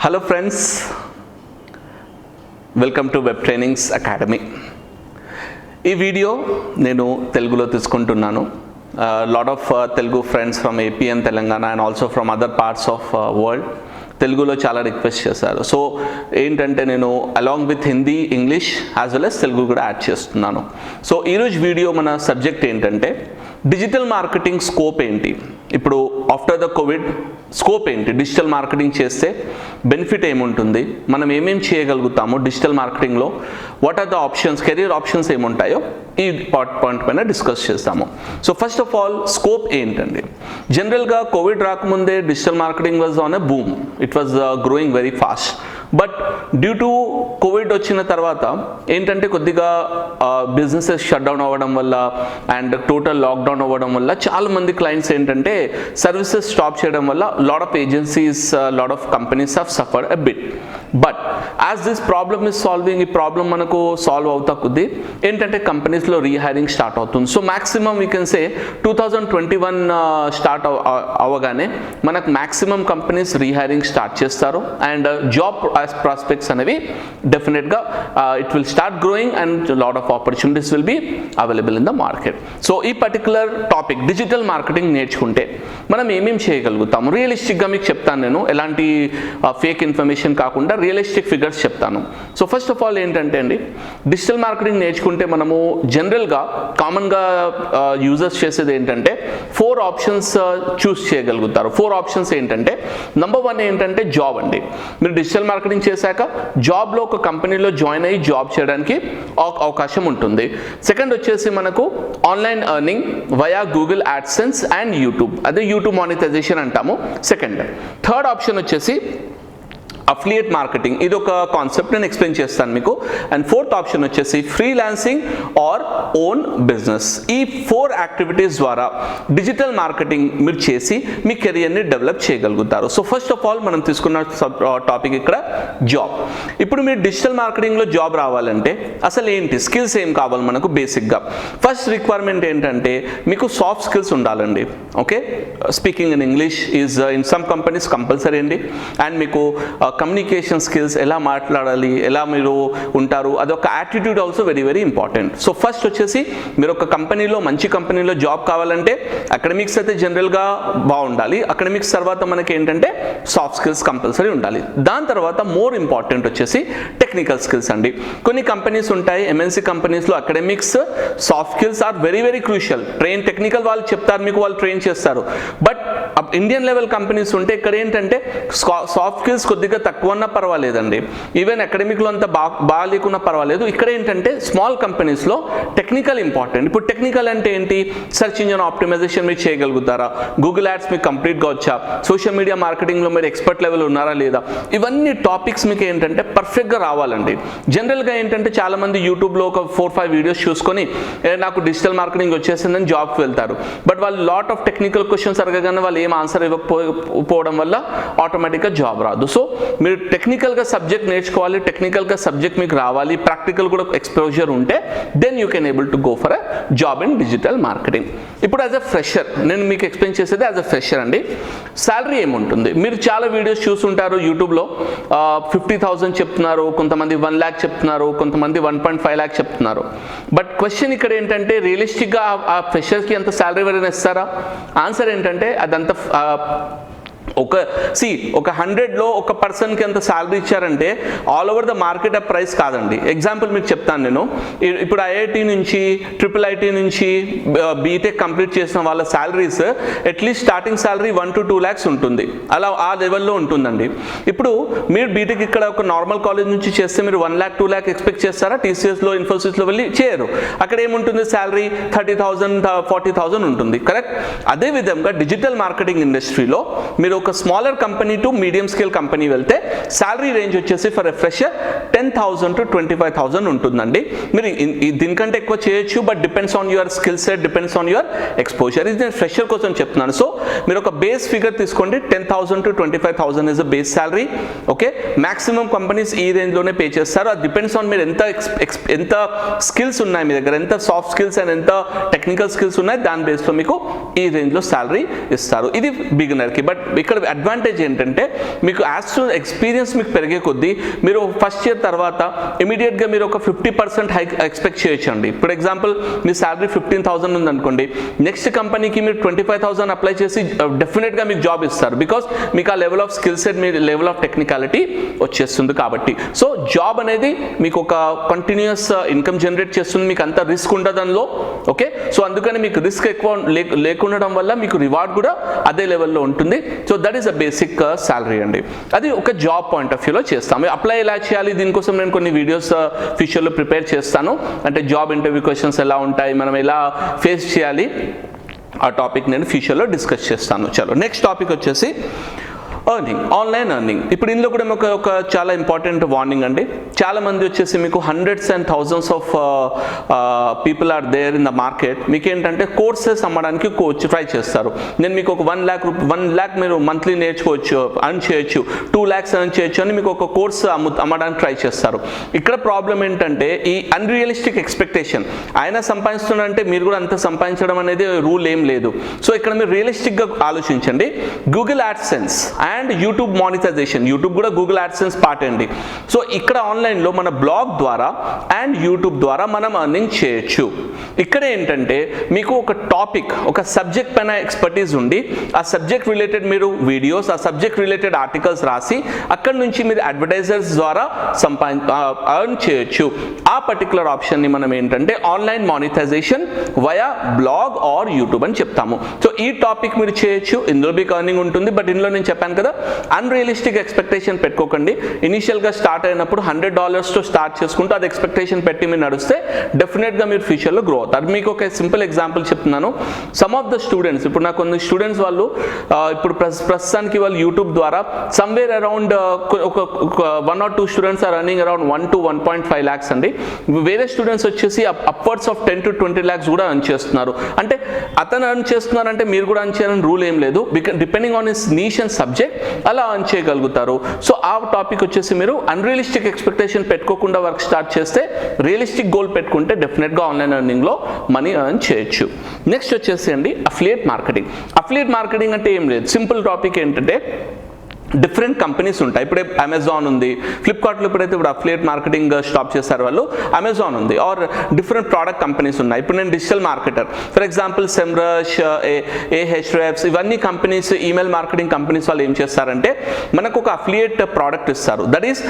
Hello friends, welcome to web trainings academy. ఈ video నేను తెలుగులో తీసుకుంటున్నాను. Lot of Telugu friends from AP and Telangana and also from other parts of world తెలుగులో చాలా request చేశారు. So ఏంటంటే నేను along with Hindi, English as well as Telugu కూడా యాడ్ చేస్తున్నాను. సో ఈరోజు వీడియో మన సబ్జెక్ట్ ఏంటంటే డిజిటల్ మార్కెటింగ్ స్కోప్ ఏంటి, ఇప్పుడు ఆఫ్టర్ ద కోవిడ్ స్కోప్ ఏంటి, డిజిటల్ మార్కెటింగ్ చేస్తే బెనిఫిట్ ఏముంటుంది, మనం ఏమేమి చేయగలుగుతాము డిజిటల్ మార్కెటింగ్లో, what are the options, career options ఏముంటాయో ఈ పాయింట్ పైన డిస్కస్ చేస్తాము. So first of all scope ఏంటండి, జనరల్గా కోవిడ్ రాకముందే digital marketing was on a boom, it was growing very fast. But due to covid వచ్చిన తర్వాత ఏంటంటే కొద్దిగా బిజినెసెస్ షట్ డౌన్ అవ్వడం వల్ల అండ్ టోటల్ లాక్డౌన్ అవ్వడం వల్ల చాలామంది క్లయింట్స్ ఏంటంటే సర్వీసెస్ స్టాప్ చేయడం వల్ల lot of agencies, lot of companies have suffered a bit. But as this problem is solving, ఈ ప్రాబ్లమ్ మనకు సాల్వ్ అవుతా కొద్దీ ఏంటంటే కంపెనీస్లో రీహైరింగ్ స్టార్ట్ అవుతుంది. So maximum we can say 2021 start అవ్వగానే మనకు మ్యాక్సిమం కంపెనీస్ రీహైరింగ్ స్టార్ట్ చేస్తారు అండ్ జాబ్ ప్రాస్పెక్ట్స్ అనేవి డెఫినెట్గా it will start growing and lot of opportunities will be available in the market. So ఈ పర్టికులర్ టాపిక్ డిజిటల్ మార్కెటింగ్ నేర్చుకుంటే మనం ఏమేమి చేయగలుగుతాము, రియలిస్టిక్గా మీకు చెప్తాను. నేను ఎలాంటి ఫేక్ ఇన్ఫర్మేషన్ కాకుండా రియలిస్టిక్ ఫిగర్స్ చెప్తాను. సో ఫస్ట్ ఆఫ్ ఆల్ ఏంటంటే అండి, డిజిటల్ మార్కెటింగ్ నేర్చుకుంటే మనము జనరల్గా కామన్గా యూజర్స్ చేసేది ఏంటంటే 4 ఆప్షన్స్ చూస్ చేయగలుగుతారు. 4 ఆప్షన్స్ ఏంటంటే, నెంబర్ 1 ఏంటంటే జాబ్ అండి. మీరు డిజిటల్ మార్కెటింగ్ చేశాక జాబ్లో ఒక కంపెనీలో జాయిన్ అయ్యి జాబ్ చేయడానికి అవకాశం ఉంటుంది. సెకండ్ వచ్చేసి మనకు online earning via Google AdSense and YouTube, అదే యూట్యూబ్ మానిటైజేషన్ అంటాము సెకండ్. థర్డ్ ఆప్షన్ వచ్చేసి అఫిలియేట్ మార్కెటింగ్, ఇది ఒక కాన్సెప్ట్ నేను ఎక్స్ప్లెయిన్ చేస్తాను మీకు. అండ్ ఫోర్త్ ఆప్షన్ వచ్చేసి ఫ్రీలాన్సింగ్ ఆర్ ఓన్ బిజినెస్. ఈ 4 యాక్టివిటీస్ ద్వారా డిజిటల్ మార్కెటింగ్ మీరు చేసి మీ కెరియర్ని డెవలప్ చేయగలుగుతారు. సో ఫస్ట్ ఆఫ్ ఆల్ మనం తీసుకున్న టాపిక్ ఇక్కడ జాబ్. ఇప్పుడు మీరు డిజిటల్ మార్కెటింగ్లో జాబ్ రావాలంటే అసలు ఏంటి స్కిల్స్ ఏం కావాలి మనకు? బేసిక్గా ఫస్ట్ రిక్వైర్మెంట్ ఏంటంటే మీకు సాఫ్ట్ స్కిల్స్ ఉండాలండి. Okay, speaking in English is in some companies compulsory అండి. అండ్ మీకు కమ్యూనికేషన్ స్కిల్స్, ఎలా మాట్లాడాలి, ఎలా మీరు ఉంటారు, అదొక attitude also very very important. So first వచ్చేసి మీరు ఒక కంపెనీలో, మంచి కంపెనీలో జాబ్ కావాలంటే అకాడమిక్స్ అయితే జనరల్గా బాగుండాలి. అకాడమిక్స్ తర్వాత మనకి ఏంటంటే సాఫ్ట్ స్కిల్స్ కంపల్సరీ ఉండాలి. దాని తర్వాత మోర్ ఇంపార్టెంట్ వచ్చేసి టెక్నికల్ స్కిల్స్ అండి. కొన్ని కంపెనీస్ ఉంటాయి, ఎంఎన్సీ కంపెనీస్లో academics, soft skills are very very crucial. Technical వాళ్ళు చెప్తారు మీకు, వాళ్ళు ట్రైన్ చేస్తారు. బట్ ఇండియన్ లెవెల్ కంపెనీస్ ఉంటే ఇక్కడ ఏంటంటే సాఫ్ట్ స్కిల్స్ కొద్దిగా తక్కువ ఉన్నా పర్వాలేదండి, ఈవెన్ అకాడమిక్లో అంతా బాగా లేకున్నా పర్వాలేదు. ఇక్కడ ఏంటంటే స్మాల్ కంపెనీస్లో టెక్నికల్ ఇంపార్టెంట్. ఇప్పుడు టెక్నికల్ అంటే ఏంటి? సెర్చ్ ఇంజిన్ ఆప్టిమైజేషన్ మీరు చేయగలుగుతారా, గూగుల్ యాడ్స్ మీకు కంప్లీట్గా వచ్చా, సోషల్ మీడియా మార్కెటింగ్లో మీరు ఎక్స్పర్ట్ లెవెల్ ఉన్నారా లేదా, ఇవన్నీ టాపిక్స్ మీకు ఏంటంటే పర్ఫెక్ట్గా రావాలండి. జనరల్గా ఏంటంటే చాలామంది యూట్యూబ్లో ఒక 4-5 వీడియోస్ చూసుకొని నాకు డిజిటల్ మార్కెటింగ్ వచ్చేసిందని జాబ్కి వెళ్తారు. బట్ వాళ్ళు లాట్ ఆఫ్ టెక్నికల్ క్వశ్చన్స్ అడగగానే వాళ్ళు ఏం ఆన్సర్ ఇవ్వకపోవడం వల్ల ఆటోమేటిక్గా జాబ్ రాదు. సో మీరు టెక్నికల్గా సబ్జెక్ట్ నేర్చుకోవాలి, టెక్నికల్గా సబ్జెక్ట్ మీకు రావాలి, ప్రాక్టికల్ కూడా ఎక్స్పోజర్ ఉంటే then you can able to go for a job in digital marketing. ఇప్పుడు యాజ్ అ ఫ్రెషర్ నేను మీకు ఎక్స్ప్లెయిన్ చేసేది యాజ్ అ ఫ్రెషర్ అండి. శాలరీ ఏముంటుంది? మీరు చాలా వీడియోస్ చూస్తుంటారు యూట్యూబ్లో, 50,000 చెప్తున్నారు, కొంతమంది 1 lakh చెప్తున్నారు, కొంతమంది 1.5 lakh చెప్తున్నారు. బట్ క్వశ్చన్ ఇక్కడ ఏంటంటే రియలిస్టిక్గా ఆ ఫ్రెషర్కి అంత శాలరీ ఎవరైనా ఇస్తారా? ఆన్సర్ ఏంటంటే అదంతా ఒక 100లో ఒక పర్సన్కి ఎంత శాలరీ ఇచ్చారంటే all over the market of price కాదండి. ఎగ్జాంపుల్ మీకు చెప్తాను నేను. ఇప్పుడు ఐఐటి నుంచి, IIIT నుంచి బీటెక్ కంప్లీట్ చేసిన వాళ్ళ salaries at least starting salary 1 to 2 lakhs ఉంటుంది, అలా ఆ లెవెల్లో ఉంటుందండి. ఇప్పుడు మీరు బీటెక్ ఇక్కడ ఒక నార్మల్ కాలేజ్ నుంచి చేస్తే మీరు 1 lakh 2 lakh ఎక్స్పెక్ట్ చేస్తారా? టీసీఎస్లో, ఇన్ఫోసిస్లో వెళ్ళి చేయరు. అక్కడ ఏముంటుంది శాలరీ 30,000 40,000 ఉంటుంది, కరెక్ట్? అదేవిధంగా డిజిటల్ మార్కెటింగ్ ఇండస్ట్రీలో మీరు ఒక smaller company to medium scale company వెళ్తే శాలరీ రేంజ్ వచ్చేసి ఫర్ ఎ ఫ్రెషర్ 10,000 to 25,000 ఉంటుందండి. మీరు దీనికంటే ఎక్కువ చేయొచ్చు, but depends on your skill set, depends on your exposure. ఇది నేను ఫ్రెషర్ కోసం చెప్తున్నాను. సో మీరు ఒక బేస్ ఫిగర్ తీసుకోండి, 10,000 to 25,000 is a base salary. Okay, maximum companies ఈ రేంజ్లోనే పే చేస్తారు. అది డిపెండ్స్ ఆన్ మీరు ఎంత స్కిల్స్ ఉన్నాయి మీ దగ్గర, ఎంత సాఫ్ట్ స్కిల్స్ అండ్ ఎంత టెక్నికల్ స్కిల్స్ ఉన్నాయి, దాని బేస్లో మీకు ఈ రేంజ్లో శాలరీ ఇస్తారు. ఇది బిగినర్కి. బట్ ఇక్కడ ఇక్కడ అడ్వాంటేజ్ ఏంటంటే మీకు యాజ్ టు ఎక్స్పీరియన్స్ మీకు పెరిగే కొద్దీ మీరు ఫస్ట్ ఇయర్ తర్వాత ఇమీడియట్గా మీరు ఒక 50% హైక్ ఎక్స్పెక్ట్ చేయొచ్చు అండి. ఇప్పుడు ఎగ్జాంపుల్ మీ శాలరీ 15,000 ఉందనుకోండి, నెక్స్ట్ కంపెనీకి మీరు 25,000 అప్లై చేసి డెఫినెట్గా మీకు జాబ్ ఇస్తారు. బికాస్ మీకు ఆ level of skill set, me level of technicality వచ్చేస్తుంది కాబట్టి. సో జాబ్ అనేది మీకు ఒక కంటిన్యూస్ ఇన్కమ్ జనరేట్ చేస్తుంది, మీకు అంత రిస్క్ ఉండదు అందులో. ఓకే, సో అందుకని మీకు రిస్క్ ఎక్కువ లేకుండడం వల్ల మీకు రివార్డ్ కూడా అదే లెవెల్లో ఉంటుంది. So that is a basic salary అండి. అది ఒక జాబ్ పాయింట్ ఆఫ్ వ్యూలో చేస్తాము. అప్లై ఎలా చేయాలి, దీనికోసం నేను కొన్ని వీడియోస్ ఫ్యూచర్లో ప్రిపేర్ చేస్తాను. అంటే జాబ్ ఇంటర్వ్యూ క్వశ్చన్స్ ఎలా ఉంటాయి, మనం ఎలా ఫేస్ చేయాలి, ఆ టాపిక్ నేను ఫ్యూచర్లో డిస్కస్ చేస్తాను. చలో నెక్స్ట్ టాపిక్ వచ్చేసి ఎర్నింగ్, ఆన్లైన్ ఎర్నింగ్. ఇప్పుడు ఇందులో కూడా ఒక చాలా ఇంపార్టెంట్ వార్నింగ్ అండి. చాలా మంది వచ్చేసి మీకు hundreds and thousands of people are there in the market. మీకు ఏంటంటే కోర్సెస్ అమ్మడానికి ట్రై చేస్తారు. నేను మీకు ఒక 1 lakh మీరు మంత్లీ నేర్చుకోవచ్చు, అర్న్ చేయొచ్చు, 2 lakhs అర్న్ చేయొచ్చు అని మీకు ఒక కోర్స్ అమ్మడానికి ట్రై చేస్తారు. ఇక్కడ ప్రాబ్లం ఏంటంటే ఈ అన్రియలిస్టిక్ ఎక్స్పెక్టేషన్. ఆయన సంపాదిస్తున్నారంటే మీరు కూడా అంత సంపాదించడం అనేది రూల్ ఏం లేదు. సో ఇక్కడ మీరు రియలిస్టిక్గా ఆలోచించండి. Google AdSense and YouTube monetization, YouTube కూడా గూగుల్ యాడ్సెన్స్ పార్ట్ అండి. సో ఇక్కడ ఆన్లైన్లో మన బ్లాగ్ ద్వారా అండ్ యూట్యూబ్ ద్వారా మనం ఎర్నింగ్ చేయొచ్చు. ఇక్కడ ఏంటంటే మీకు ఒక టాపిక్, ఒక సబ్జెక్ట్ పైన ఎక్స్పర్టీస్ ఉండి ఆ సబ్జెక్ట్ రిలేటెడ్ మీరు వీడియోస్, ఆ సబ్జెక్ట్ రిలేటెడ్ ఆర్టికల్స్ రాసి అక్కడ నుంచి మీరు అడ్వర్టైజర్స్ ద్వారా ఎర్న్ చేయొచ్చు. ఆ పర్టికులర్ ఆప్షన్ని మనం ఏంటంటే online monetization via blog or YouTube అని చెప్తాము. సో ఈ టాపిక్ మీరు చేయొచ్చు, ఇందులో మీకు ఎర్నింగ్ ఉంటుంది. బట్ ఇందులో నేను చెప్పాను కదా, అన్రియలిస్టిక్ ఎక్స్పెక్టేషన్ పెట్టుకోకండి. ఇనిషియల్గా స్టార్ట్ అయినప్పుడు $100తో స్టార్ట్ చేసుకుంటూ అది ఎక్స్పెక్టేషన్ పెట్టి మీరు నడిస్తే డెఫినెట్గా మీరు ఫ్యూచర్లో గ్రో అవుతారు. మీకు ఒక సింపుల్ ఎగ్జాంపుల్ చెప్తున్నాను. సమ్ ఆఫ్ ద స్టూడెంట్స్, ఇప్పుడు నాకు కొన్ని స్టూడెంట్స్ వాళ్ళు ఇప్పుడు ప్రస్తుతానికి వాళ్ళు యూట్యూబ్ ద్వారా సమ్వేర్ అరౌండ్ ఒక 1 or 2 students are running around 1 to 1.5 lakhs అండి. వేరే స్టూడెంట్స్ వచ్చేసి అప్వర్డ్స్ ఆఫ్ 10 to 20 lakhs కూడా ఎర్న్ చేస్తున్నారు. అంటే అతను ఎర్న్ చేస్తున్నారంటే మీరు కూడా ఎర్న్ చేయాలని రూల్ ఏం లేదు. Depending on his niche and subject అలా ఎర్న్ చేయగలుగుతారు. సో ఆ టాపిక్ వచ్చేసి మీరు అన్రియలిస్టిక్ ఎక్స్పెక్టేషన్ పెట్టుకోకుండా వర్క్ స్టార్ట్ చేస్తే, రియలిస్టిక్ గోల్ పెట్టుకుంటే డెఫినెట్గా ఆన్లైన్ ఎర్నింగ్లో మనీ ఎర్న్ చేయొచ్చు. నెక్స్ట్ వచ్చేసి అండి అఫిలియేట్ మార్కెటింగ్. అఫిలియేట్ మార్కెటింగ్ అంటే ఏం లేదు, సింపుల్ టాపిక్ ఏంటంటే డిఫరెంట్ కంపెనీస్ ఉంటాయి. ఇప్పుడే అమెజాన్ ఉంది, ఫ్లిప్కార్ట్లో ఎప్పుడైతే ఇప్పుడు అఫిలియేట్ మార్కెటింగ్ స్టాప్ చేశారు వాళ్ళు, అమెజాన్ ఉంది. ఆర్ డిఫరెంట్ ప్రోడక్ట్ కంపెనీస్ ఉన్నాయి. ఇప్పుడు నేను డిజిటల్ మార్కెటర్, ఫర్ ఎగ్జాంపుల్ సెమ్రష్, ఏహెచ్రెఫ్స్, ఇవన్నీ కంపెనీస్, ఈమెయిల్ మార్కెటింగ్ కంపెనీస్ వాళ్ళు ఏం చేస్తారంటే మనకు ఒక అఫిలియేట్ ప్రోడక్ట్ ఇస్తారు. దట్ ఈస్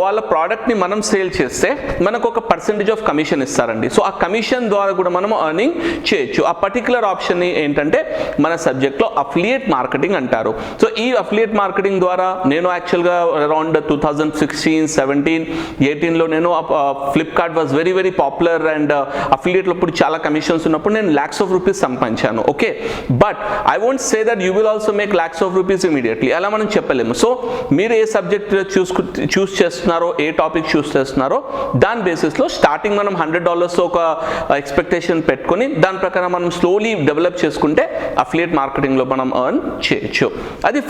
వాళ్ళ ప్రోడక్ట్ని మనం సేల్ చేస్తే మనకు ఒక పర్సెంటేజ్ ఆఫ్ కమిషన్ ఇస్తారండి. సో ఆ కమిషన్ ద్వారా కూడా మనం ఎర్నింగ్ చేయొచ్చు. ఆ పర్టికులర్ ఆప్షన్ని ఏంటంటే మన సబ్జెక్ట్లో అఫిలియేట్ మార్కెటింగ్ అంటారు. సో ఈ అఫిలియేట్ మార్కెటింగ్ ద్వారా నేను యాక్చువల్గా అరౌండ్ 2016, 17, 18లో నేను Flipkart was very very popular and అఫిలియేట్లో ఇప్పుడు చాలా కమిషన్స్ ఉన్నప్పుడు నేను lakhs of rupees సంపాదించాను. Okay, but I won't say that you will also make lakhs of rupees immediately, అలా మనం చెప్పలేము. సో మీరు ఏ సబ్జెక్ట్ చూస్ చేస్తున్నారో, ఏ టాపిక్ చూస్ చేస్తున్నారో దాని బేసిస్లో స్టార్టింగ్ మనం $100 ఒక ఎక్స్పెక్టేషన్ పెట్టుకొని దాని ప్రకారం మనం స్లోలీ డెవలప్ చేసుకుంటే అఫిలియేట్ మార్కెటింగ్లో మనం ఎర్న్ చేయొచ్చు. అది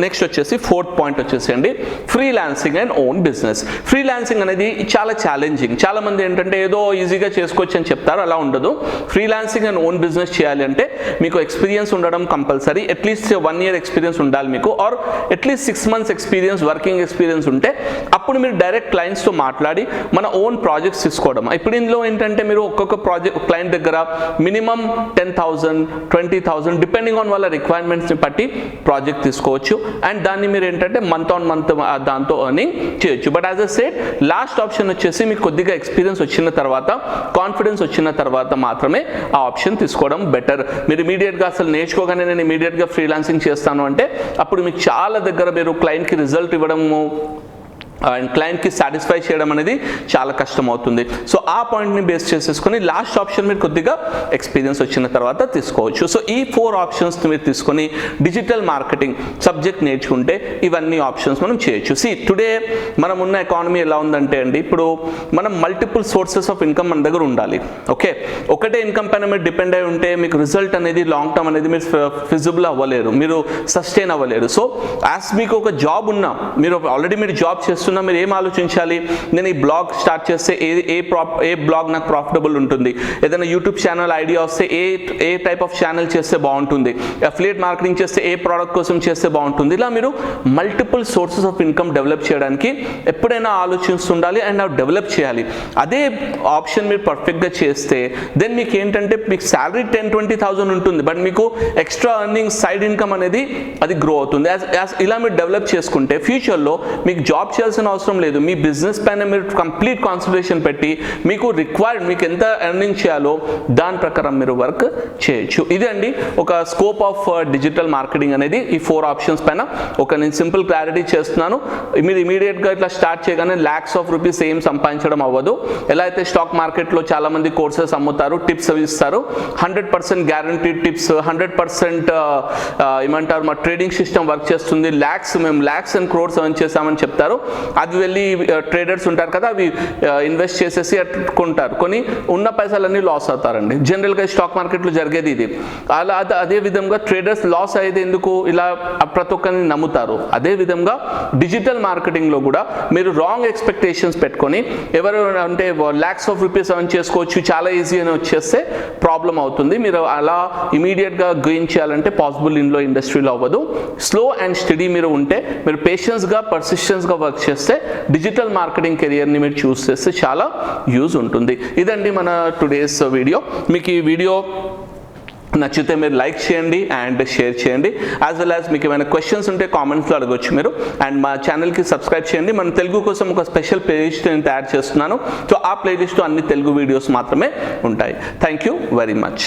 నెక్స్ట్ వచ్చేసి ఫోర్త్ పాయింట్ వచ్చేసి అండి freelancing and own business. Freelancing అనేది చాలా ఛాలెంజింగ్. చాలా మంది ఏంటంటే ఏదో ఈజీగా చేసుకోవచ్చు అని చెప్తారు, అలా ఉండదు. ఫ్రీలాన్సింగ్ అండ్ ఓన్ బిజినెస్ చేయాలి అంటే మీకు ఎక్స్పీరియన్స్ ఉండడం కంపల్సరీ. అట్లీస్ట్ 1 year ఎక్స్పీరియన్స్ ఉండాలి మీకు, or at least 6 months experience, working experience ఉంటే అప్పుడు మీరు డైరెక్ట్ క్లయింట్స్తో మాట్లాడి మన ఓన్ ప్రాజెక్ట్స్ తీసుకోవడం. ఇప్పుడు ఇందులో ఏంటంటే మీరు ఒక్కొక్క ప్రాజెక్ట్ క్లయింట్ దగ్గర మినిమం 10,000, 20,000 డిపెండింగ్ ఆన్ వాళ్ళ రిక్వైర్మెంట్స్ని బట్టి ప్రాజెక్ట్ తీసుకోవచ్చు. అండ్ దాన్ని మీరు ఏంటంటే మంత్ ఆన్ మంత్ దాంతో ఎర్నింగ్ చేయొచ్చు. But as a said last option వచ్చేసి మీకు కొద్దిగా ఎక్స్పీరియన్స్ వచ్చిన తర్వాత, కాన్ఫిడెన్స్ వచ్చిన తర్వాత మాత్రమే ఆ ఆప్షన్ తీసుకోవడం బెటర్. మీరు ఇమీడియట్గా అసలు నేర్చుకోగానే నేను ఇమీడియట్గా ఫ్రీలాన్సింగ్ చేస్తాను అంటే అప్పుడు మీకు చాలా దగ్గర మీరు క్లయింట్కి రిజల్ట్ ఇవ్వడము అండ్ క్లయింట్కి సాటిస్ఫై చేయడం అనేది చాలా కష్టం అవుతుంది. సో ఆ పాయింట్ని బేస్ చేసేసుకొని లాస్ట్ ఆప్షన్ మీరు కొద్దిగా ఎక్స్పీరియన్స్ వచ్చిన తర్వాత తీసుకోవచ్చు. సో ఈ 4 ఆప్షన్స్ మీరు తీసుకొని డిజిటల్ మార్కెటింగ్ సబ్జెక్ట్ నేర్చుకుంటే ఇవన్నీ ఆప్షన్స్ మనం చేయొచ్చు. టుడే మనం ఉన్న ఎకానమీ ఎలా ఉందంటే అండి, ఇప్పుడు మనం మల్టిపుల్ సోర్సెస్ ఆఫ్ ఇన్కమ్ మన దగ్గర ఉండాలి. ఓకే, ఒకటే ఇన్కమ్ పైన మీరు డిపెండ్ అయి ఉంటే మీకు రిజల్ట్ అనేది లాంగ్ టర్మ్ అనేది మీరు ఫిజిబుల్ అవ్వలేరు, మీరు సస్టైన్ అవ్వలేరు. సో యాజ్ మీకు ఒక జాబ్ ఉన్నా, మీరు ఆల్రెడీ మీరు జాబ్ చేస్తున్నారు ఆలోచిస్తున్నా మీరు ఏం ఆలోచించాలి, నేను ఈ బ్లాగ్ స్టార్ట్ చేస్తే ఏ బ్లాగ్ నాకు ప్రాఫిటబుల్ ఉంటుంది, ఏదైనా యూట్యూబ్ ఛానల్ ఐడియా వస్తే ఏ టైప్ ఆఫ్ ఛానల్ చేస్తే బాగుంటుంది, అఫిలియేట్ మార్కెటింగ్ చేస్తే ఏ ప్రోడక్ట్ కోసం చేస్తే బాగుంటుంది. ఇలా మీరు multiple sources of income develop చేయడానికి ఎప్పుడైనా ఆలోచిస్తుండాలి అండ్ అవి డెవలప్ చేయాలి. అదే ఆప్షన్ మీరు పర్ఫెక్ట్గా చేస్తే దెన్ మీకు ఏంటంటే మీకు శాలరీ 10-20,000 ఉంటుంది, బట్ మీకు ఎక్స్ట్రా ఎర్నింగ్ సైడ్ ఇన్కమ్ అనేది అది గ్రో అవుతుంది. ఇలా మీరు డెవలప్ చేసుకుంటే ఫ్యూచర్లో మీకు జాబ్ చేయాల్సిన అవసరం లేదు. మీ బిజినెస్ పైన మీరు కంప్లీట్ కాన్సన్ట్రేషన్ పెట్టి మీకు మీకు ఎంత ఎర్నింగ్ చేయాలో దాని ప్రకారం మీరు వర్క్ చేయొచ్చు. ఇదండి ఒక స్కోప్ ఆఫ్ డిజిటల్ మార్కెటింగ్ అనేది. ఈ 4 ఆప్షన్స్ పైన నేను సింపుల్ క్లారిటీ చేస్తున్నాను. మీరు ఇమీడియట్గా ఇట్లా స్టార్ట్ చేయగానే lakhs of rupees ఏం సంపాదించడం అవ్వదు. ఎలా అయితే స్టాక్ మార్కెట్లో చాలా మంది కోర్సెస్ అమ్ముతారు, టిప్స్ అవి ఇస్తారు, 100% గ్యారంటీడ్ టిప్స్, 100% ఏమంటారు మా ట్రేడింగ్ సిస్టమ్ వర్క్ చేస్తుంది, మేము lakhs and crores earn చేసామని చెప్తారు. అది వెళ్ళి ట్రేడర్స్ ఉంటారు కదా, అవి ఇన్వెస్ట్ చేసేసి కొంటారు, కొని ఉన్న పైసలన్నీ లాస్ అవుతారండి. జనరల్గా స్టాక్ మార్కెట్లో జరిగేది ఇది. అదే విధంగా ట్రేడర్స్ లాస్ అయ్యేది ఎందుకు, ఇలా ప్రతి ఒక్కరిని నమ్ముతారు. అదే విధంగా డిజిటల్ మార్కెటింగ్లో కూడా మీరు రాంగ్ ఎక్స్పెక్టేషన్స్ పెట్టుకొని ఎవరు అంటే lakhs of rupees earn చేసుకోవచ్చు, చాలా ఈజీ అని వచ్చేస్తే ప్రాబ్లం అవుతుంది. మీరు అలా ఇమీడియట్గా గెయిన్ చేయాలంటే పాసిబుల్ ఇండస్ట్రీలో అవ్వదు. స్లో అండ్ స్టడీ మీరు ఉంటే, మీరు పేషెన్స్గా పర్సిస్టెన్స్గా వర్క్ చేస్తే డిజిటల్ మార్కెటింగ్ కెరియర్ని మీరు చూస్ చేస్తే చాలా యూజ్ ఉంటుంది. ఇదండి మన టుడేస్ వీడియో. మీకు ఈ వీడియో నచ్చితే మీరు లైక్ చేయండి అండ్ షేర్ చేయండి. యాజ్ వెల్ యాజ్ మీకు ఏమైనా క్వశ్చన్స్ ఉంటే కామెంట్స్లో అడగొచ్చు మీరు. అండ్ మా ఛానల్కి సబ్స్క్రైబ్ చేయండి. మన తెలుగు కోసం ఒక స్పెషల్ ప్లేలిస్ట్ నేను తయారు చేస్తున్నాను. సో ఆ ప్లేలిస్ట్లో అన్ని తెలుగు వీడియోస్ మాత్రమే ఉంటాయి. Thank you very much.